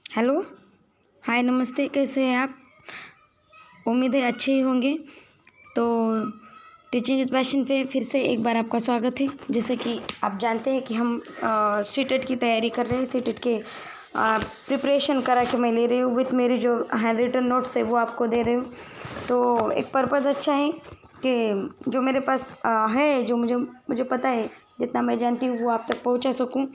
Hello. हाय, नमस्ते। कैसे हैं आप? उम्मीद है अच्छे ही होंगे। तो टीचिंग इज़ पैशन पे फिर से एक बार आपका स्वागत है। जैसे कि आप जानते हैं कि हम सीटेट की तैयारी कर रहे हैं। सीटेट के प्रिपरेशन करा के मैं ले रही हूँ विथ मेरी जो हैंड रिटन नोट्स है वो आपको दे रही हूँ। तो एक पर्पज़ अच्छा है कि जो मेरे पास है, जो मुझे पता है, जितना मैं जानती हूँ वो आप तक पहुँचा सकूँ।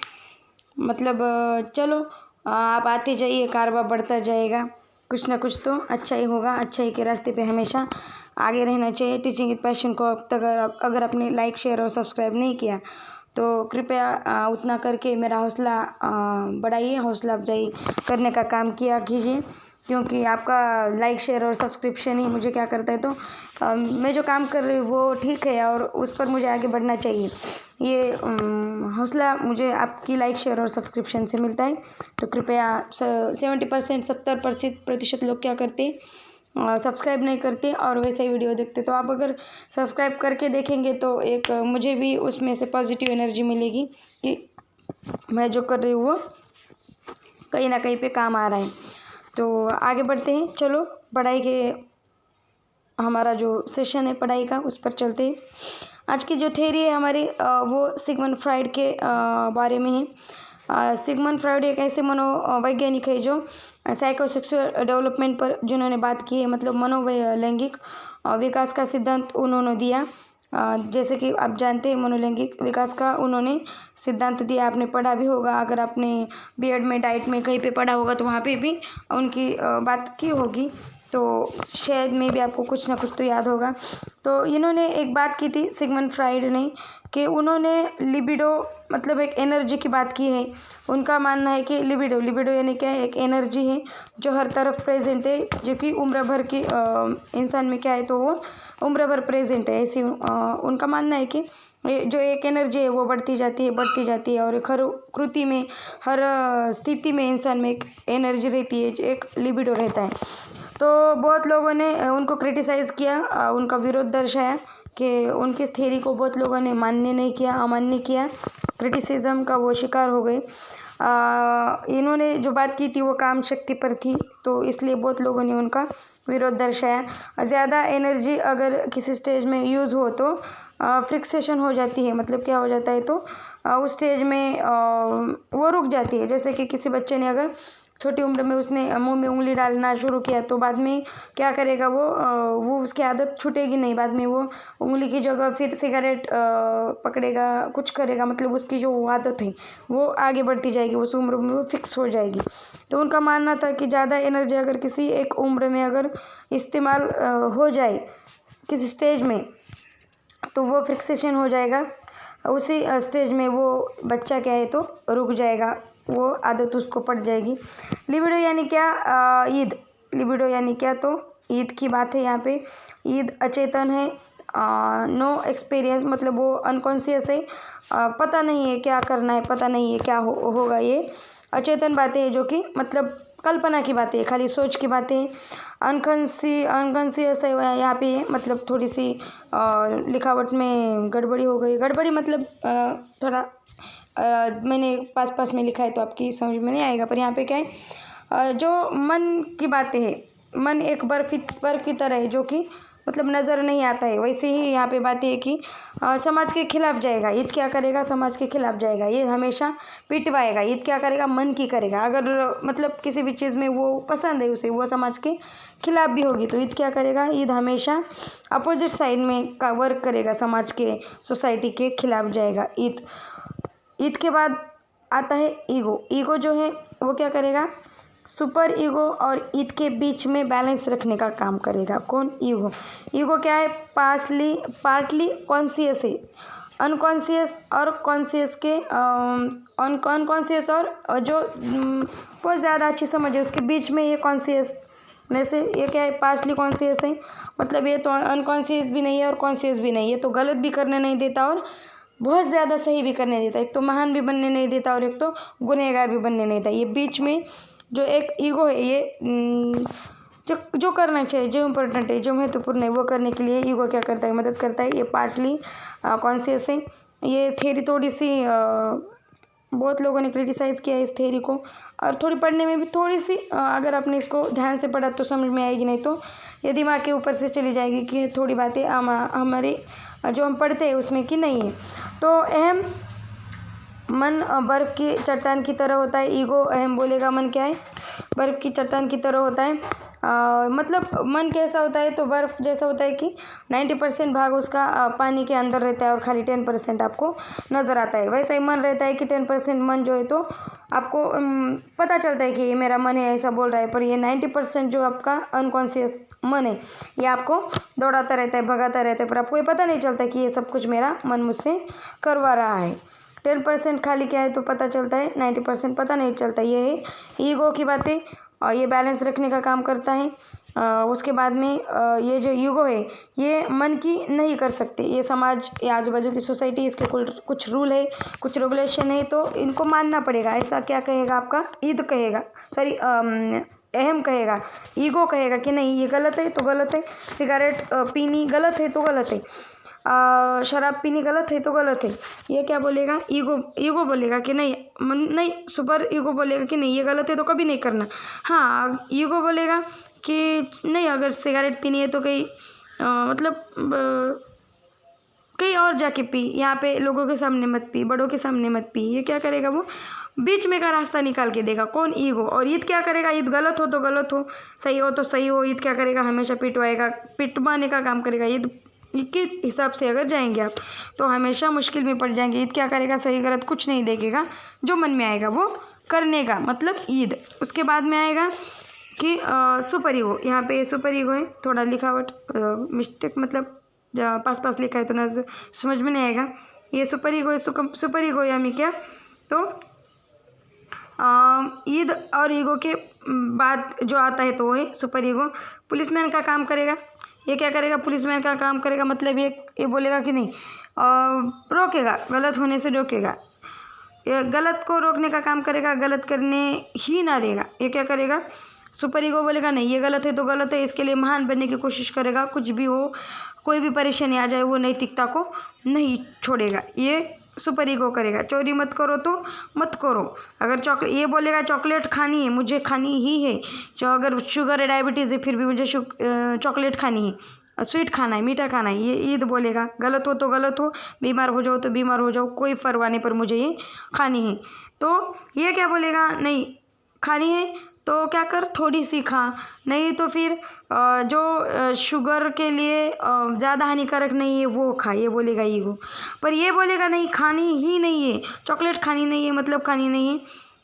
मतलब चलो, आप आते जाइए, कारवां बढ़ता जाएगा। कुछ ना कुछ तो अच्छा ही होगा। अच्छाई के रास्ते पे हमेशा आगे रहना चाहिए। टीचिंग विद पैशन को अब तक अगर आपने लाइक, शेयर और सब्सक्राइब नहीं किया तो कृपया उतना करके मेरा हौसला बढ़ाइए, हौसला अफजाई करने का काम किया कीजिए। क्योंकि आपका लाइक, शेयर और सब्सक्रिप्शन ही मुझे क्या करता है, तो मैं जो काम कर रही हूँ वो ठीक है और उस पर मुझे आगे बढ़ना चाहिए। ये हौसला मुझे आपकी लाइक, शेयर और सब्सक्रिप्शन से मिलता है। तो कृपया 70%, 70% लोग क्या करते हैं, सब्सक्राइब नहीं करते और वैसे ही वीडियो देखते। तो आप अगर सब्सक्राइब करके देखेंगे तो एक मुझे भी उसमें से पॉजिटिव एनर्जी मिलेगी कि मैं जो कर रही हूँ वो कहीं ना कहीं पे काम आ रहा है। तो आगे बढ़ते हैं। चलो, पढ़ाई के हमारा जो सेशन है पढ़ाई का उस पर चलते हैं। आज की जो थ्योरी है हमारी वो सिगमंड फ्राइड के बारे में है। सिगमंड फ्राइड एक ऐसे मनोवैज्ञानिक है जो साइकोसेक्सुअल डेवलपमेंट पर जिन्होंने बात की है, मतलब मनोलैंगिक विकास का सिद्धांत उन्होंने दिया। जैसे कि आप जानते हैं मनोलैंगिक विकास का उन्होंने सिद्धांत दिया। आपने पढ़ा भी होगा, अगर आपने बीएड में, डाइट में कहीं पे पढ़ा होगा तो वहाँ पे भी उनकी बात की होगी। तो शायद में भी आपको कुछ ना कुछ तो याद होगा। तो इन्होंने एक बात की थी सिगमंड फ्राइड ने, कि उन्होंने लिबिडो मतलब एक एनर्जी की बात की है। उनका मानना है कि लिबिडो यानी क्या है, एक एनर्जी है जो हर तरफ प्रेजेंट है, जो कि उम्र भर की इंसान में क्या है तो वो उम्र भर प्रेजेंट है। ऐसी उनका मानना है कि जो एक एनर्जी है वो बढ़ती जाती है और हर कृति में, हर स्थिति में इंसान में एक एनर्जी रहती है, जो एक लिबिडो रहता है। तो बहुत लोगों ने उनको क्रिटिसाइज़ किया, उनका विरोध दर्शाया कि उनकी इस थ्योरी को बहुत लोगों ने मान्य नहीं किया, अमान्य किया, क्रिटिसिज्म का वो शिकार हो गए। इन्होंने जो बात की थी वो काम शक्ति पर थी, तो इसलिए बहुत लोगों ने उनका विरोध दर्शाया। ज़्यादा एनर्जी अगर किसी स्टेज में यूज़ हो तो फ्रिक्सेशन हो जाती है। मतलब क्या हो जाता है, तो उस स्टेज में वो रुक जाती है। जैसे कि किसी बच्चे ने अगर छोटी उम्र में उसने मुंह में उंगली डालना शुरू किया तो बाद में क्या करेगा, वो उसकी आदत छूटेगी नहीं। बाद में वो उंगली की जगह फिर सिगरेट पकड़ेगा, कुछ करेगा, मतलब उसकी जो आदत है वो आगे बढ़ती जाएगी, उस उम्र में वो फिक्स हो जाएगी। तो उनका मानना था कि ज़्यादा एनर्जी अगर किसी एक उम्र में अगर इस्तेमाल हो जाए किसी स्टेज में, तो वो फिक्सेशन हो जाएगा। उसी स्टेज में वो बच्चा क्या है तो रुक जाएगा, वो आदत उसको पड़ जाएगी। लिबिडो यानी क्या? ईद। लिबिडो यानी क्या? तो ईद की बात है यहाँ पे। ईद अचेतन है, नो एक्सपीरियंस, मतलब वो अनकॉन्शियस है, पता नहीं है क्या करना है, पता नहीं है क्या होगा। ये अचेतन बातें हैं जो कि मतलब कल्पना की बातें हैं, खाली सोच की बातें हैं। अनकॉन्शियस है यहाँ पे, मतलब थोड़ी सी लिखावट में गड़बड़ी हो गई। गड़बड़ी मतलब थोड़ा मैंने पास में लिखा है तो आपकी समझ में नहीं आएगा, पर यहाँ पे क्या है, जो मन की बातें हैं, मन एक बर्फ की तरह है जो कि मतलब नज़र नहीं आता है। वैसे ही यहाँ पे बात है कि समाज के खिलाफ जाएगा। ईद क्या करेगा? समाज के खिलाफ जाएगा। ये हमेशा पिटवाएगा। ईद क्या करेगा? मन की करेगा। अगर मतलब किसी भी चीज़ में वो पसंद है उसे, वो समाज के खिलाफ भी होगी तो ईद क्या करेगा? ईद हमेशा अपोजिट साइड में का वर्क करेगा, समाज के, सोसाइटी के खिलाफ जाएगा ईद। ईद के बाद आता है ईगो। ईगो जो है वो क्या करेगा? सुपर ईगो और ईद के बीच में बैलेंस रखने का काम करेगा। कौन? ईगो। ईगो क्या है? पार्टली कॉन्शियस है, अनकॉन्शियस और कॉन्शियस के अनकॉन्शियस और जो बहुत ज़्यादा अच्छी समझ है उसके बीच में ये कॉन्शियस से, ये क्या है? पार्टली कॉन्शियस है, मतलब ये तो अनकॉन्शियस भी नहीं है और कॉन्शियस भी नहीं है। तो गलत भी करने नहीं देता और बहुत ज़्यादा सही भी करने देता। एक तो महान भी बनने नहीं देता और एक तो गुनहगार भी बनने नहीं देता। ये बीच में जो एक ईगो है, ये जो करना चाहिए, जो इम्पोर्टेंट है, जो महत्वपूर्ण है, वो करने के लिए ईगो क्या करता है? मदद करता है। ये पार्टली कॉन्शियस है। ये थ्योरी थोड़ी सी बहुत लोगों ने क्रिटिसाइज़ किया इस थ्योरी को, और थोड़ी पढ़ने में भी थोड़ी सी अगर आपने इसको ध्यान से पढ़ा तो समझ में आएगी, नहीं तो ये दिमाग के ऊपर से चली जाएगी कि थोड़ी बातें हमारे जो हम पढ़ते हैं उसमें कि नहीं है। तो अहम मन बर्फ़ की चट्टान की तरह होता है। ईगो अहम बोलेगा मन क्या है, बर्फ़ की चट्टान की तरह होता है। मतलब मन कैसा होता है, तो बर्फ़ जैसा होता है कि 90% भाग उसका पानी के अंदर रहता है और खाली 10% आपको नज़र आता है। वैसा ही मन रहता है कि 10% मन जो है तो आपको पता चलता है कि ये मेरा मन है ऐसा बोल रहा है, पर ये 90% जो आपका अनकॉन्शियस मन है ये आपको दौड़ाता रहता है, भगाता रहता है, पर आपको ये पता नहीं चलता कि ये सब कुछ मेरा मन मुझसे करवा रहा है। 10% खाली क्या है तो पता चलता है, 90% पता नहीं चलता। ये है ईगो की बातें, और ये बैलेंस रखने का काम करता है। उसके बाद में ये जो ईगो है ये मन की नहीं कर सकते, ये समाज या आजू बाजू की सोसाइटी इसके कुछ रूल है, कुछ रेगुलेशन है, तो इनको मानना पड़ेगा। ऐसा क्या कहेगा आपका ईद कहेगा, सॉरी अहम कहेगा, ईगो कहेगा कि नहीं ये गलत है तो गलत है, सिगरेट पीनी गलत है तो गलत है, शराब पीनी गलत है तो गलत है। ये क्या बोलेगा, ईगो बोलेगा कि नहीं, नहीं सुपर ईगो बोलेगा कि नहीं ये गलत है तो कभी नहीं करना। हाँ ईगो बोलेगा कि नहीं अगर सिगरेट पीनी है तो कहीं मतलब कहीं और जाके पी, यहाँ पे लोगों के सामने मत पी, बड़ों के सामने मत पी। ये क्या करेगा, वो बीच में का रास्ता निकाल के देगा। कौन, ईगो। और ईद क्या करेगा, ईद गलत हो तो गलत हो, सही हो तो सही हो, ईद क्या करेगा, हमेशा पिटवाएगा, पिटवाने का काम करेगा। ईद के हिसाब से अगर जाएंगे आप तो हमेशा मुश्किल में पड़ जाएंगे। ईद क्या करेगा, सही गलत कुछ नहीं देखेगा, जो मन में आएगा वो करने का मतलब ईद। उसके बाद में आएगा कि सुपर ईगो। यहाँ पे सुपर ईगो है, थोड़ा लिखावट मिस्टेक, मतलब पास लिखा है तो न समझ में नहीं आएगा। ये सुपर ईगो है। सुपर ईगो यानी क्या, तो ईद और ईगो के बाद जो आता है तो वो है सुपर ईगो। पुलिसमैन का काम करेगा। ये क्या करेगा, पुलिसमैन का काम करेगा मतलब ये बोलेगा कि नहीं रोकेगा, गलत होने से रोकेगा, ये गलत को रोकने का काम करेगा, गलत करने ही ना देगा। ये क्या करेगा, सुपर ईगो बोलेगा नहीं ये गलत है तो गलत है, इसके लिए महान बनने की कोशिश करेगा, कुछ भी हो, कोई भी परेशानी आ जाए वो नैतिकता को नहीं छोड़ेगा। ये सुपर ईगो करेगा। चोरी मत करो तो मत करो। अगर ये बोलेगा चॉकलेट खानी है, मुझे खानी ही है, जो अगर शुगर है, डायबिटीज़ है, फिर भी मुझे चॉकलेट खानी है, स्वीट खाना है, मीठा खाना है, ये ईद बोलेगा। गलत हो तो गलत हो, बीमार हो जाओ तो बीमार हो जाओ, कोई परवाह नहीं, पर मुझे ये खानी है। तो ये क्या बोलेगा, नहीं खानी है तो क्या कर, थोड़ी सी खा, नहीं तो फिर जो शुगर के लिए ज़्यादा हानिकारक नहीं है वो खा, ये बोलेगा ईगो। पर ये बोलेगा नहीं खानी ही नहीं है, चॉकलेट खानी नहीं है मतलब खानी नहीं है,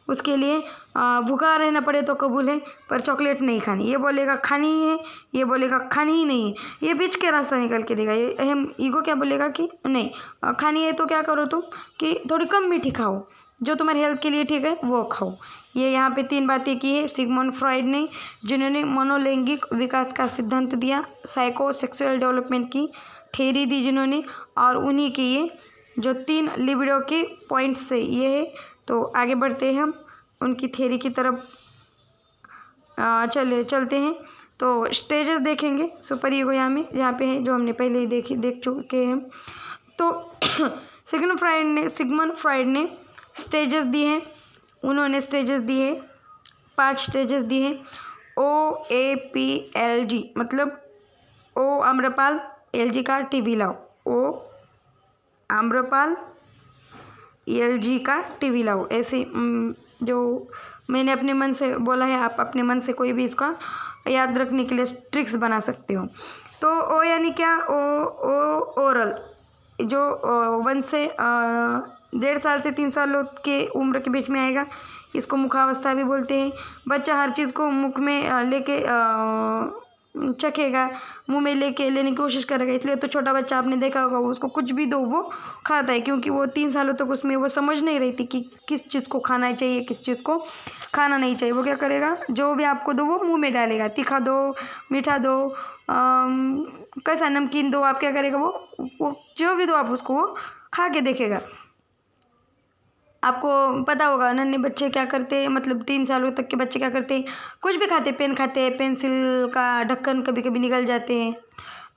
उसके लिए भूखा रहना पड़े तो कबूल है, पर चॉकलेट नहीं खानी। ये बोलेगा खानी ही है, ये बोलेगा खानी ही नहीं है, ये बीच के रास्ता निकल के देगा। ये अहम ईगो क्या बोलेगा कि नहीं खानी है तो क्या करो तुम कि थोड़ी कम मीठी खाओ, जो तुम्हारी हेल्थ के लिए ठीक है वो खाओ। ये यहाँ पे 3 बातें की है सिगमंड फ्रॉइड ने, जिन्होंने मनोलैंगिक विकास का सिद्धांत दिया, साइको सेक्सुअल डेवलपमेंट की थ्योरी दी जिन्होंने, और उन्हीं की ये जो 3 लिबिडो के पॉइंट्स से ये है। तो आगे बढ़ते हैं हम उनकी थ्योरी की तरफ चलते हैं। तो स्टेजेस देखेंगे सुपर ईगो यहाँ पे है, जो हमने पहले ही देख चुके हैं। तो सिगमंड फ्रॉइड ने स्टेजेस दिए हैं, उन्होंने स्टेजेस दिए हैं, 5 स्टेजेस दिए हैं। OAPLG मतलब ओ आम्रपाल, LG का टीवी लाओ, ओ आम्रपाल LG का टीवी लाओ। ऐसे जो मैंने अपने मन से बोला है, आप अपने मन से कोई भी इसका याद रखने के लिए ट्रिक्स बना सकते हो। तो ओ यानी क्या, ओ ओरल, जो 1 से 1.5 साल से 3 साल के उम्र के बीच में आएगा, इसको मुखावस्था भी बोलते हैं। बच्चा हर चीज़ को मुख में लेके चखेगा, मुंह में लेने की कोशिश करेगा, इसलिए तो छोटा बच्चा आपने देखा होगा, उसको कुछ भी दो वो खाता है, क्योंकि वो 3 सालों तक उसमें वो समझ नहीं रही थी कि किस चीज़ को खाना चाहिए, किस चीज़ को खाना नहीं चाहिए। वो क्या करेगा, जो भी आपको दो वो मुंह में डालेगा, तीखा दो, मीठा दो, कैसा नमकीन दो, आप क्या करेगा, वो जो भी दो आप उसको वो खा के देखेगा। आपको पता होगा नन्हे बच्चे क्या करते हैं, मतलब 3 सालों तक के बच्चे क्या करते हैं, कुछ भी खाते, पेन खाते हैं, पेंसिल का ढक्कन कभी कभी निकल जाते हैं,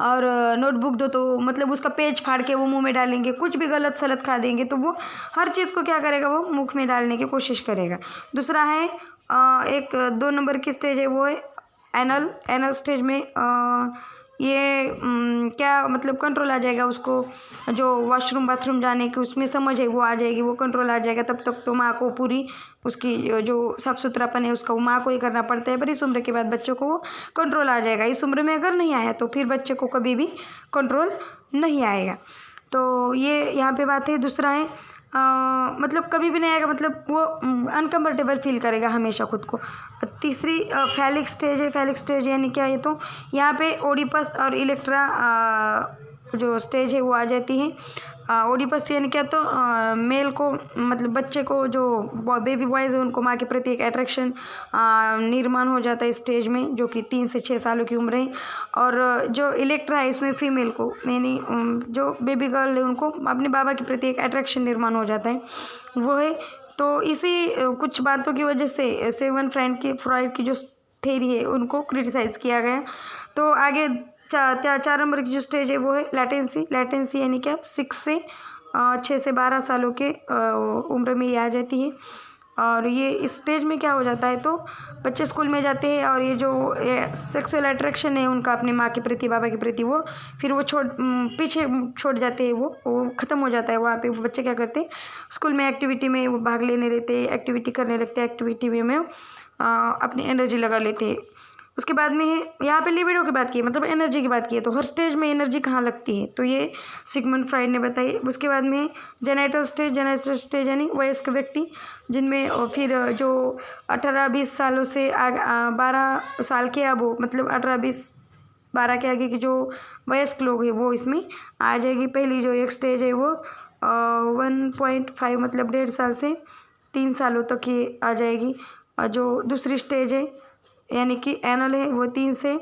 और नोटबुक दो तो मतलब उसका पेज फाड़ के वो मुंह में डालेंगे, कुछ भी गलत सलत खा देंगे तो वो हर चीज़ को क्या करेगा, वो मुख में डालने की कोशिश करेगा। दूसरा है एक 2 नंबर की स्टेज है, वो है एनल स्टेज में ये क्या मतलब कंट्रोल आ जाएगा उसको, जो वॉशरूम बाथरूम जाने की उसमें समझ है वो आ जाएगी, वो कंट्रोल आ जाएगा। तब तक तो माँ को पूरी उसकी जो साफ सुथरापन है उसका वो माँ को ही करना पड़ता है, पर इस उम्र के बाद बच्चों को वो कंट्रोल आ जाएगा। इस उम्र में अगर नहीं आया तो फिर बच्चे को कभी भी कंट्रोल नहीं आएगा। तो ये यहाँ पे बात है। दूसरा है मतलब कभी भी नहीं आएगा, मतलब वो अनकम्फर्टेबल फील करेगा हमेशा खुद को। तीसरी फैलिक स्टेज है। फैलिक स्टेज यानी क्या है, तो यहाँ पे ओडिपस और इलेक्ट्रा जो स्टेज है वो आ जाती है। ओडिपस यानी क्या, तो मेल को मतलब बच्चे को जो बेबी बॉयज़ है उनको माँ के प्रति एक अट्रैक्शन निर्माण हो जाता है स्टेज में, जो कि 3 से 6 सालों की उम्र है। और जो इलेक्ट्रा है इसमें फीमेल को यानी जो बेबी गर्ल है उनको अपने बाबा के प्रति एक अट्रैक्शन निर्माण हो जाता है, वो है। तो इसी कुछ बातों की वजह से सिगमंड फ्रॉइड की जो थ्योरी है उनको क्रिटिसाइज़ किया गया। तो आगे 4 नंबर की जो स्टेज है वो है लैटेंसी यानी क्या, 6 से 12 सालों के उम्र में ये आ जाती है। और ये इस स्टेज में क्या हो जाता है, तो बच्चे स्कूल में जाते हैं और ये जो सेक्सुअल अट्रैक्शन है उनका अपनी माँ के प्रति बाबा के प्रति, वो फिर वो पीछे छोड़ जाते हैं, वो ख़त्म हो जाता है। वहाँ पे वो बच्चे क्या करते हैं, स्कूल में एक्टिविटी में वो भाग लेने रहते हैं, एक्टिविटी करने लगते हैं, एक्टिविटी में अपनी एनर्जी लगा लेते हैं। उसके बाद में यहाँ पे लिबिडो की बात की है, मतलब एनर्जी की बात की है, तो हर स्टेज में एनर्जी कहाँ लगती है, तो ये सिगमंड फ्राइड ने बताई। उसके बाद में जेनाइटल स्टेज यानी वयस्क व्यक्ति, जिनमें फिर जो 18-20 सालों से 12 साल के अब हो, मतलब 18-20-12 के आगे के जो वयस्क लोग हैं वो इसमें आ जाएगी। पहली जो एक स्टेज है वो 1.5 मतलब 1.5 साल से 3 सालों तक ये आ जाएगी। और जो दूसरी स्टेज है यानी कि एनल है, वो 3 से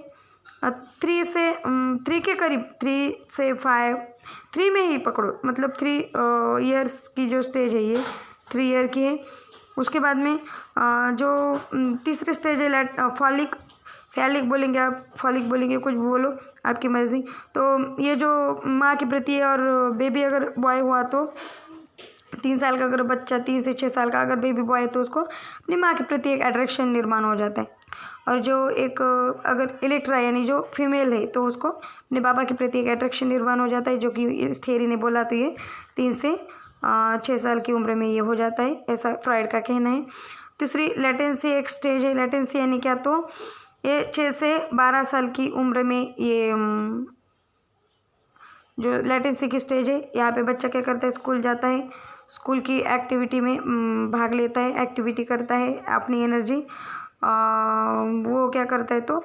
3 के करीब, 3 से 5, 3 में ही पकड़ो, मतलब 3 ईयर्स की जो स्टेज है ये 3 ईयर की है। उसके बाद में जो तीसरी स्टेज है फैलिक बोलेंगे आप, फॉलिक बोलेंगे, कुछ भी बोलो, आपकी मर्ज़ी। तो ये जो माँ के प्रति है, और बेबी अगर बॉय हुआ तो 3 साल का अगर बच्चा, 3 से 6 साल का अगर बेबी बॉय है तो उसको अपनी माँ के प्रति एक अट्रैक्शन निर्माण हो जाता है। और जो एक अगर इलेक्ट्रा यानी जो फीमेल है तो उसको अपने बाबा के प्रति एक अट्रैक्शन निर्माण हो जाता है, जो कि इस थ्योरी ने बोला, तो ये 3 से 6 साल की उम्र में ये हो जाता है, ऐसा फ्रॉइड का कहना है। तीसरी लेटेंसी एक स्टेज है। लेटेंसी यानी क्या, तो ये 6 से 12 साल की उम्र में ये जो लेटेंसी की स्टेज है, यहाँ पे बच्चा क्या करता है, स्कूल जाता है, स्कूल की एक्टिविटी में भाग लेता है, एक्टिविटी करता है, अपनी एनर्जी वो क्या करता है, तो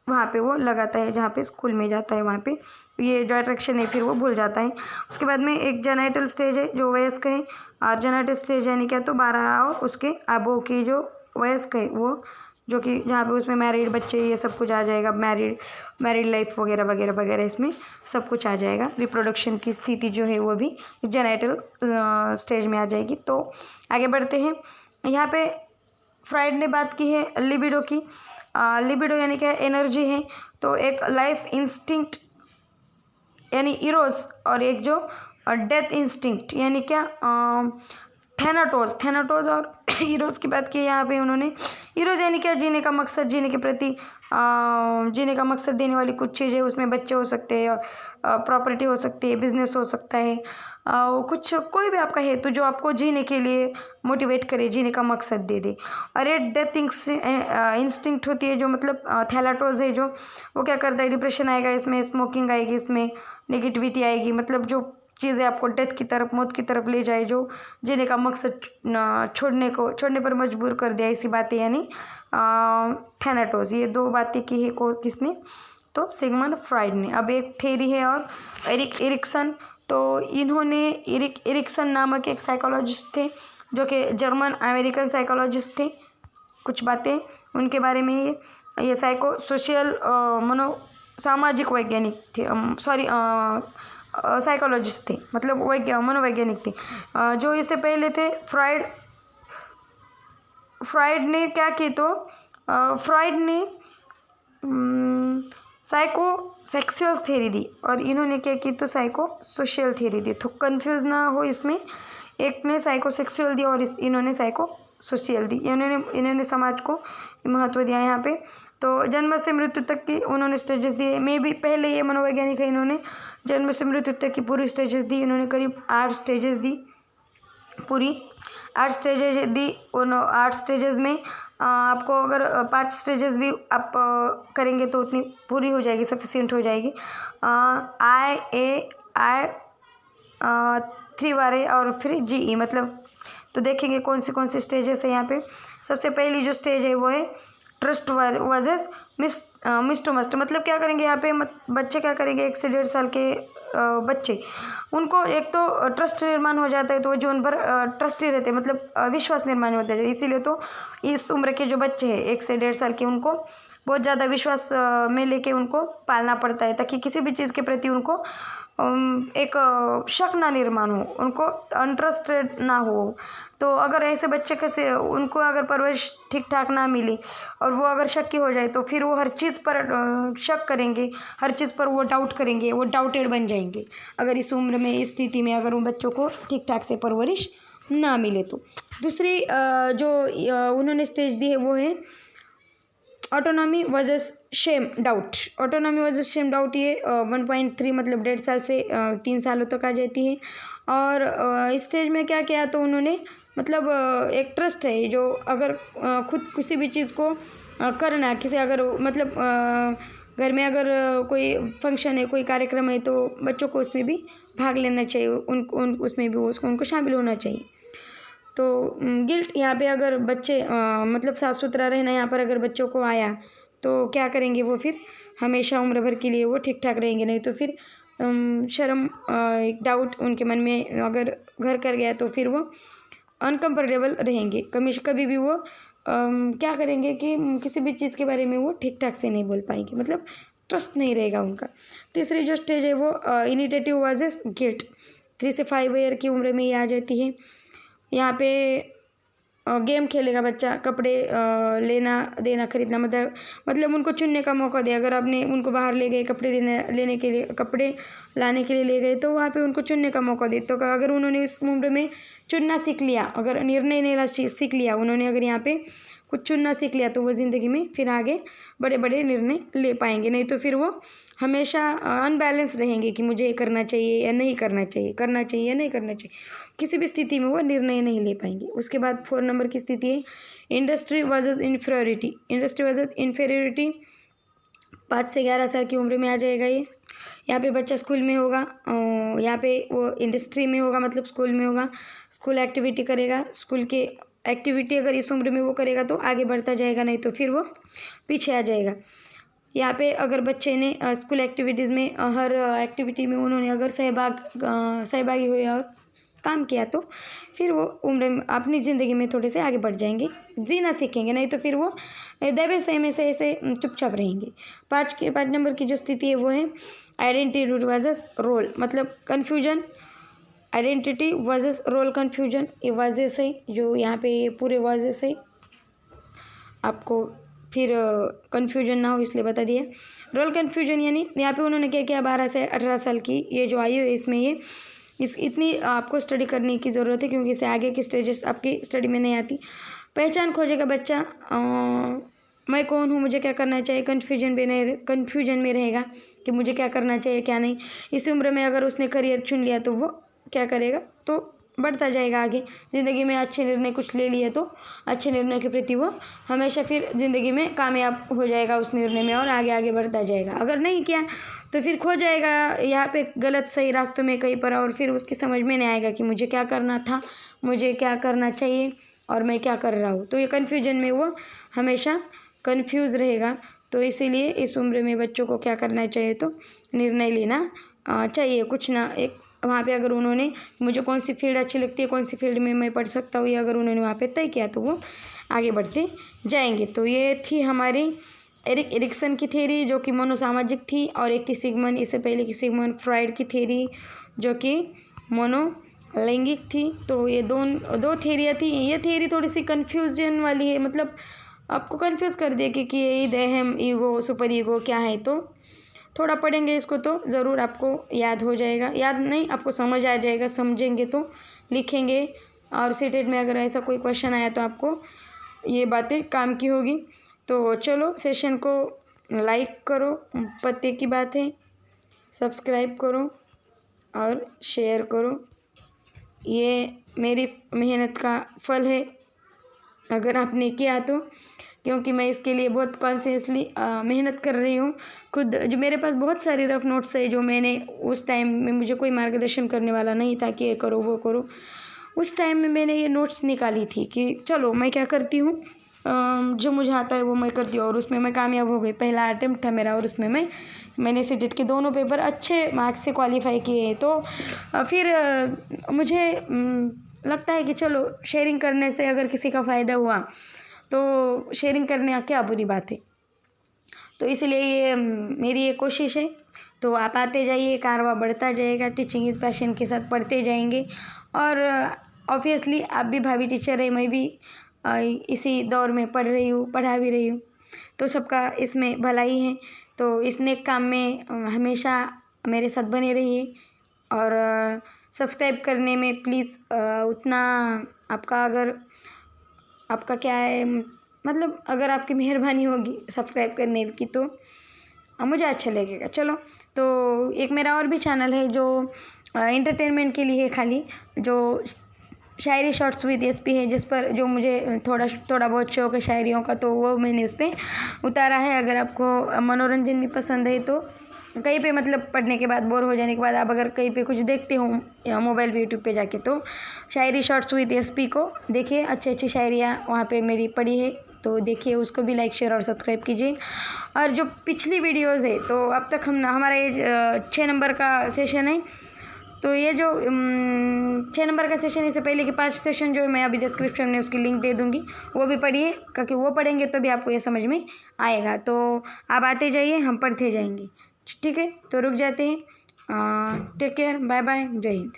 वहाँ पे वो लगाता है, जहाँ पे स्कूल में जाता है वहाँ पे ये जो अट्रैक्शन है फिर वो भूल जाता है। उसके बाद में एक जेनाइटल स्टेज है जो वयस्क है, और जेनाइटल स्टेज यानी क्या, तो 12 और उसके अबो की जो वयस्क है वो, जो कि जहाँ पे उसमें मैरिड बच्चे ये सब कुछ आ जाएगा, मैरिड लाइफ वगैरह वगैरह वगैरह, इसमें सब कुछ आ जाएगा। रिप्रोडक्शन की स्थिति जो है वो भी जेनाइटल स्टेज में आ जाएगी। तो आगे बढ़ते हैं। यहाँ पे फ्राइड ने बात की है लिबिडो की। लिबिडो यानी क्या, एनर्जी है, तो एक लाइफ इंस्टिंक्ट यानी इरोस, और एक जो डेथ इंस्टिंक्ट यानी क्या, थैनाटोज और हीरोज़ की बात की है यहाँ पे उन्होंने। हीरोज़ यानी क्या, जीने का मकसद, जीने के प्रति जीने का मकसद देने वाली कुछ चीज़ें, उसमें बच्चे हो सकते हैं, प्रॉपर्टी हो सकती है, बिजनेस हो सकता है, कुछ कोई भी आपका हेतु जो आपको जीने के लिए मोटिवेट करे, जीने का मकसद दे दे। और ये डेथ इंस्टिंक्ट होती है, जो मतलब थैलाटोज है, जो वो क्या करता है, डिप्रेशन आएगा इसमें, स्मोकिंग आएगी इसमें, नेगेटिविटी आएगी, मतलब जो चीज़ें आपको डेथ की तरफ, मौत की तरफ ले जाए, जो जीने का मकसद छोड़ने पर मजबूर कर दिया, ऐसी बातें यानी थैनाटोज। ये 2 बातें की है किसने, तो सिगमंड फ्रॉइड ने। अब एक थ्योरी है और एरिक्सन, तो इन्होंने एरिक्सन नामक एक साइकोलॉजिस्ट थे, जो कि जर्मन अमेरिकन साइकोलॉजिस्ट थे। कुछ बातें उनके बारे में, ये साइको सोशल सामाजिक वैज्ञानिक थे, साइकोलॉजिस्ट थे, मतलब मनोवैज्ञानिक थे। जो इससे पहले थे फ्रॉइड ने क्या की, तो फ्रॉइड ने साइको सेक्सुअल थ्योरी दी और इन्होंने क्या की तो साइको सोशल थ्योरी दी। तो कंफ्यूज ना हो इसमें, एक ने साइको सेक्सुअल दी और इन्होंने साइको सोशल दी। इन्होंने समाज को महत्व दिया यहाँ पे। तो जन्म से मृत्यु तक की उन्होंने स्टेजेस दिए। मे भी पहले ये मनोवैज्ञानिक है, इन्होंने जन्म से मृत्यु तक की पूरी स्टेजेस दी। इन्होंने करीब 8 स्टेजेस दी, पूरी 8 स्टेजेस दी। उन 8 स्टेजेस में आपको अगर 5 स्टेजेस भी आप करेंगे तो उतनी पूरी हो जाएगी, सफिशिएंट हो जाएगी। आई 3 बार है और फिर GE मतलब। तो देखेंगे कौन सी स्टेजेस है यहाँ पे। सबसे पहली जो स्टेज है वो है trust versus mistrust. मतलब क्या करेंगे यहाँ पे, बच्चे क्या करेंगे, 1 से 1.5 साल के बच्चे, उनको एक तो ट्रस्ट निर्माण हो जाता है, तो वो जीवन भर ट्रस्टी रहते हैं, मतलब विश्वास निर्माण होता है। इसीलिए तो इस उम्र के जो बच्चे हैं 1 से 1.5 साल के, उनको बहुत ज़्यादा विश्वास में लेके उनको पालना पड़ता है, ताकि किसी भी चीज़ के प्रति उनको एक शक ना निर्माण हो, उनको अनट्रस्टेड ना हो। तो अगर ऐसे बच्चे कैसे, उनको अगर परवरिश ठीक ठाक ना मिली और वो अगर शक्की हो जाए तो फिर वो हर चीज़ पर शक करेंगे, हर चीज़ पर वो डाउट करेंगे, वो डाउटेड बन जाएंगे अगर इस उम्र में, इस स्थिति में अगर उन बच्चों को ठीक ठाक से परवरिश ना मिले तो। दूसरी जो उन्होंने स्टेज दी है वो है autonomy versus shame doubt. Autonomy versus shame doubt ये 1.3 मतलब 1.5 साल से 3 सालों तक आ जाती है। और इस स्टेज में क्या किया तो उन्होंने, मतलब एक ट्रस्ट है जो अगर खुद किसी भी चीज़ को करना, किसी अगर मतलब घर में अगर कोई फंक्शन है, कोई कार्यक्रम है, तो बच्चों को उसमें भी भाग लेना चाहिए, उसमें भी उनको शामिल होना चाहिए। तो गिल्ट यहाँ पे अगर बच्चे मतलब साफ़ सुथरा रहना यहाँ पर अगर बच्चों को आया तो क्या करेंगे, वो फिर हमेशा उम्र भर के लिए वो ठीक ठाक रहेंगे। नहीं तो फिर शर्म, एक डाउट उनके मन में अगर घर कर गया तो फिर वो अनकम्फर्टेबल रहेंगे। कभी भी वो क्या करेंगे कि किसी भी चीज़ के बारे में वो ठीक ठाक से नहीं बोल पाएंगे, मतलब ट्रस्ट नहीं रहेगा उनका। तीसरी जो स्टेज है वो इनिटेटिव वर्सेस गिल्ट, 3 से 5 ईयर की उम्र में ये आ जाती है। यहाँ पे गेम खेलेगा बच्चा, कपड़े लेना देना खरीदना, मतलब उनको चुनने का मौका दे। अगर आपने उनको बाहर ले गए कपड़े लेने के लिए, कपड़े लाने के लिए ले गए, तो वहाँ पे उनको चुनने का मौका दे। तो अगर उन्होंने इस उम्र में चुनना सीख लिया, अगर निर्णय लेना सीख लिया उन्होंने, अगर यहाँ पे कुछ चुनना सीख लिया, तो वो ज़िंदगी में फिर आगे बड़े बड़े निर्णय ले पाएंगे। नहीं तो फिर वो हमेशा अनबैलेंस रहेंगे कि मुझे ये करना चाहिए या नहीं करना चाहिए, करना चाहिए या नहीं करना चाहिए। किसी भी स्थिति में वो निर्णय नहीं ले पाएंगे। उसके बाद 4 नंबर की स्थिति है industry versus inferiority. Industry versus inferiority 5 से 11 साल की उम्र में आ जाएगा ये। यहाँ पे बच्चा स्कूल में होगा, यहाँ पे वो इंडस्ट्री में होगा, मतलब स्कूल में होगा, स्कूल एक्टिविटी करेगा। स्कूल के एक्टिविटी अगर इस उम्र में वो करेगा तो आगे बढ़ता जाएगा, नहीं तो फिर वो पीछे आ जाएगा। यहाँ पे अगर बच्चे ने स्कूल एक्टिविटीज़ में हर एक्टिविटी में उन्होंने अगर सहभागी हुए और काम किया, तो फिर वो उम्र में अपनी ज़िंदगी में थोड़े से आगे बढ़ जाएंगे, जीना सीखेंगे। नहीं तो फिर वो दबे सहमे से ऐसे चुपचाप रहेंगे। 5 नंबर की जो स्थिति है वो है आइडेंटिटी वर्सेस रोल, मतलब confusion, identity versus role confusion. ये वजह से जो यहाँ पे ये पूरे वजह से आपको फिर कन्फ्यूजन ना हो इसलिए बता दिया। रोल कन्फ्यूजन यानी यहाँ पे उन्होंने क्या किया, 12 से 18 साल की ये जो आयु है, इसमें ये इतनी आपको स्टडी करने की ज़रूरत है, क्योंकि इससे आगे की स्टेजेस आपकी स्टडी में नहीं आती। पहचान खोजेगा बच्चा, मैं कौन हूँ, मुझे क्या करना चाहिए, कन्फ्यूजन में रहेगा कि मुझे क्या करना चाहिए क्या नहीं। इस उम्र में अगर उसने करियर चुन लिया तो वो क्या करेगा, तो बढ़ता जाएगा आगे ज़िंदगी में। अच्छे निर्णय कुछ ले लिए तो अच्छे निर्णय के प्रति वो हमेशा फिर ज़िंदगी में कामयाब हो जाएगा उस निर्णय में और आगे बढ़ता जाएगा। अगर नहीं किया तो फिर खो जाएगा यहाँ पे गलत सही रास्तों में कहीं पर, और फिर उसकी समझ में नहीं आएगा कि मुझे क्या करना था, मुझे क्या करना चाहिए और मैं क्या कर रहा हूँ। तो ये कन्फ्यूजन में वो हमेशा कन्फ्यूज़ रहेगा। तो इसीलिए इस उम्र में बच्चों को क्या करना चाहिए, तो निर्णय लेना चाहिए कुछ ना एक। वहाँ पे अगर उन्होंने मुझे कौन सी फील्ड अच्छी लगती है, कौन सी फील्ड में मैं पढ़ सकता हूँ, ये अगर उन्होंने वहाँ पे तय किया तो वो आगे बढ़ते जाएंगे। तो ये थी हमारी एरिक एरिक्सन की थ्योरी जो कि मनोसामाजिक थी, और एक थी सिगमंड, इससे पहले की सिगमंड फ्रॉइड की थ्योरी जो कि मनोलैंगिक थी। तो ये दो थ्योरियाँ थी। ये थ्योरी थोड़ी सी कन्फ्यूजन वाली है, मतलब आपको कन्फ्यूज़ कर दे कि ये अहम ईगो सुपर ईगो क्या है। तो थोड़ा पढ़ेंगे इसको तो ज़रूर आपको याद हो जाएगा, याद नहीं आपको समझ आ जाएगा, समझेंगे तो लिखेंगे। और सीटेट में अगर ऐसा कोई क्वेश्चन आया तो आपको ये बातें काम की होगी। तो चलो सेशन को लाइक करो, पते की बात है, सब्सक्राइब करो और शेयर करो। ये मेरी मेहनत का फल है अगर आपने किया तो, क्योंकि मैं इसके लिए बहुत कॉन्शियसली मेहनत कर रही हूँ खुद। जो मेरे पास बहुत सारे रफ नोट्स है जो मैंने उस टाइम में, मुझे कोई मार्गदर्शन करने वाला नहीं था कि ये करो वो करो, उस टाइम में मैंने ये नोट्स निकाली थी कि चलो मैं क्या करती हूँ, जो मुझे आता है वो मैं करती हूँ। और उसमें मैं कामयाब हो गई, पहला अटेम्प्ट था मेरा और उसमें मैंने सीटेट के दोनों पेपर अच्छे मार्क्स से क्वालिफाई किए। तो फिर मुझे लगता है कि चलो शेयरिंग करने से अगर किसी का फ़ायदा हुआ तो शेयरिंग करने का क्या बुरी बात है। तो इसलिए ये मेरी ये कोशिश है। तो आप आते जाइए, कारवां बढ़ता जाएगा, टीचिंग इज़ पैशन के साथ पढ़ते जाएंगे। और ऑब्वियसली आप भी भावी टीचर है, मैं भी इसी दौर में पढ़ रही हूँ, पढ़ा भी रही हूँ, तो सबका इसमें भलाई है। तो इस नेक काम में हमेशा मेरे साथ बने रहिए। और सब्सक्राइब करने में प्लीज़ उतना आपका क्या है, मतलब अगर आपकी मेहरबानी होगी सब्सक्राइब करने की तो मुझे अच्छा लगेगा। चलो, तो एक मेरा और भी चैनल है जो एंटरटेनमेंट के लिए है खाली, जो शायरी शॉर्ट्स विद एसपी है, जिस पर जो मुझे थोड़ा बहुत शौक है शायरियों का, तो वो मैंने उस पर उतारा है। अगर आपको मनोरंजन भी पसंद है तो कहीं पे, मतलब पढ़ने के बाद बोर हो जाने के बाद आप अगर कहीं पे कुछ देखते हो या मोबाइल पे यूट्यूब पे जाके, तो शायरी शॉर्ट्स विद एसपी को देखिए, अच्छी अच्छी शायरियाँ वहाँ पे मेरी पढ़ी है, तो देखिए उसको भी लाइक शेयर और सब्सक्राइब कीजिए। और जो पिछली वीडियोज़ है, तो अब तक हमारा ये 6 नंबर का सेशन है। तो ये जो 6 नंबर का सेशन, इससे पहले के 5 सेशन जो मैं अभी डिस्क्रिप्शन में उसकी लिंक दे दूँगी, वो भी पढ़िए, क्योंकि वो पढ़ेंगे तो भी आपको ये समझ में आएगा। तो आप आते जाइए, हम पढ़ते जाएंगे। ठीक है, तो रुक जाते हैं। टेक केयर, बाय बाय, जय हिंद।